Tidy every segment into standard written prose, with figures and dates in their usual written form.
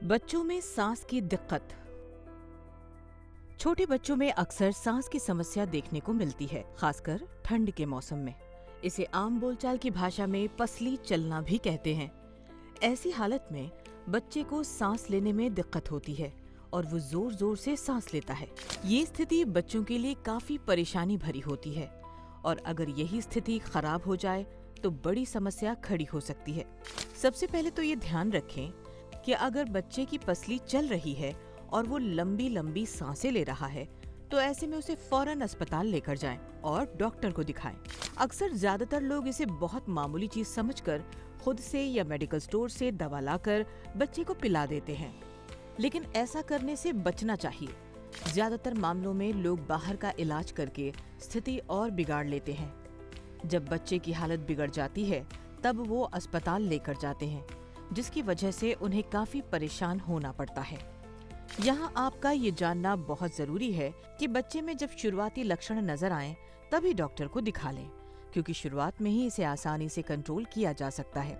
बच्चों में सांस की दिक्कत। छोटे बच्चों में अक्सर सांस की समस्या देखने को मिलती है, खासकर ठंड के मौसम में। इसे आम बोलचाल की भाषा में पसली चलना भी कहते हैं। ऐसी हालत में बच्चे को सांस लेने में दिक्कत होती है और वो जोर जोर से सांस लेता है। ये स्थिति बच्चों के लिए काफी परेशानी भरी होती है और अगर यही स्थिति खराब हो जाए तो बड़ी समस्या खड़ी हो सकती है। सबसे पहले तो ये ध्यान रखें कि अगर बच्चे की पसली चल रही है और वो लंबी लंबी सांसें ले रहा है तो ऐसे में उसे फौरन अस्पताल लेकर जाएं और डॉक्टर को दिखाएं। अक्सर ज्यादातर लोग इसे बहुत मामूली चीज समझकर खुद से या मेडिकल स्टोर से दवा लाकर बच्चे को पिला देते हैं, लेकिन ऐसा करने से बचना चाहिए। ज्यादातर मामलों में लोग बाहर का इलाज करके स्थिति और बिगाड़ लेते हैं। जब बच्चे की हालत बिगड़ जाती है तब वो अस्पताल लेकर जाते हैं, जिसकी वजह से उन्हें काफी परेशान होना पड़ता है। यहाँ आपका ये जानना बहुत जरूरी है कि बच्चे में जब शुरुआती लक्षण नजर आएं, तभी डॉक्टर को दिखा लें, क्योंकि शुरुआत में ही इसे आसानी से कंट्रोल किया जा सकता है।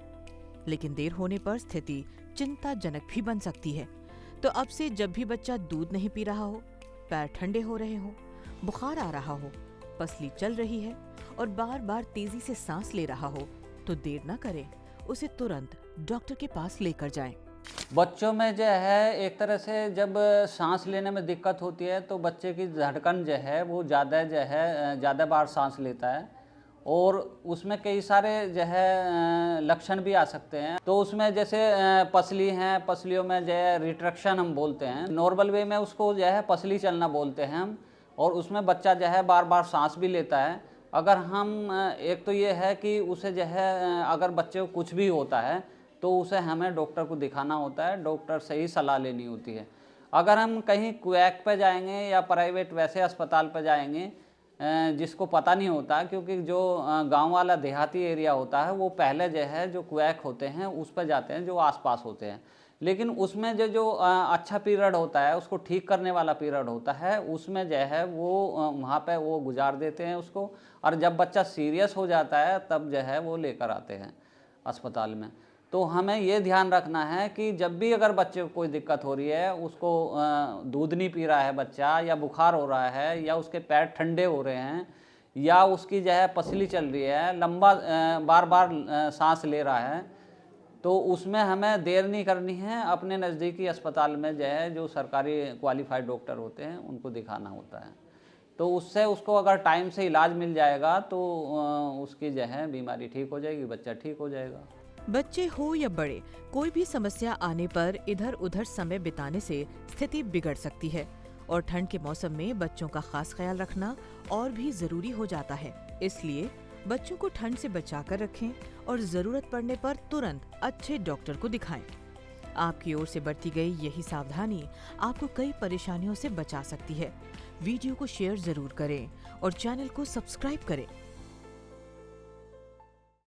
लेकिन देर होने पर स्थिति चिंताजनक भी बन सकती है। तो अब से जब भी बच्चा दूध नहीं पी रहा हो, पैर ठंडे हो रहे हो, बुखार आ रहा हो, पसली चल रही है और बार बार तेजी से सांस ले रहा हो, तो देर न करें, उसे तुरंत डॉक्टर के पास लेकर जाएं। बच्चों में जो है एक तरह से जब सांस लेने में दिक्कत होती है तो बच्चे की धड़कन जो है वो ज़्यादा बार सांस लेता है और उसमें कई सारे जो है लक्षण भी आ सकते हैं। तो उसमें जैसे पसली हैं, पसलियों में जो है रिट्रैक्शन हम बोलते हैं, नॉर्मल वे में उसको जो है पसली चलना बोलते हैं हम। और उसमें बच्चा जो है बार बार सांस भी लेता है। अगर हम एक तो ये है कि उसे जो है अगर बच्चे को कुछ भी होता है तो उसे हमें डॉक्टर को दिखाना होता है, डॉक्टर से ही सलाह लेनी होती है। अगर हम कहीं क्वैक पे जाएंगे या प्राइवेट वैसे अस्पताल पे जाएंगे जिसको पता नहीं होता, क्योंकि जो गांव वाला देहाती एरिया होता है वो पहले जो है जो क्वैक होते हैं उस पर जाते हैं जो आसपास होते हैं। लेकिन उसमें जो अच्छा पीरियड होता है, उसको ठीक करने वाला पीरियड होता है, उसमें जो है वो वहाँ पे वो गुजार देते हैं उसको। और जब बच्चा सीरियस हो जाता है तब जो है वो लेकर आते हैं अस्पताल में। तो हमें ये ध्यान रखना है कि जब भी अगर बच्चे को कोई दिक्कत हो रही है, उसको दूध नहीं पी रहा है बच्चा, या बुखार हो रहा है, या उसके पैर ठंडे हो रहे हैं, या उसकी जो है पसली चल रही है, लंबा बार बार सांस ले रहा है, तो उसमें हमें देर नहीं करनी है। अपने नज़दीकी अस्पताल में जो है जो सरकारी क्वालिफाइड डॉक्टर होते हैं उनको दिखाना होता है। तो उससे उसको अगर टाइम से इलाज मिल जाएगा तो उसकी जो है बीमारी ठीक हो जाएगी, बच्चा ठीक हो जाएगा। बच्चे हो या बड़े, कोई भी समस्या आने पर इधर उधर समय बिताने से स्थिति बिगड़ सकती है और ठंड के मौसम में बच्चों का खास ख्याल रखना और भी जरूरी हो जाता है। इसलिए बच्चों को ठंड से बचाकर रखें और जरूरत पड़ने पर तुरंत अच्छे डॉक्टर को दिखाएं। आपकी ओर से बरती गई यही सावधानी आपको कई परेशानियों से बचा सकती है। वीडियो को शेयर जरूर करें और चैनल को सब्सक्राइब करें।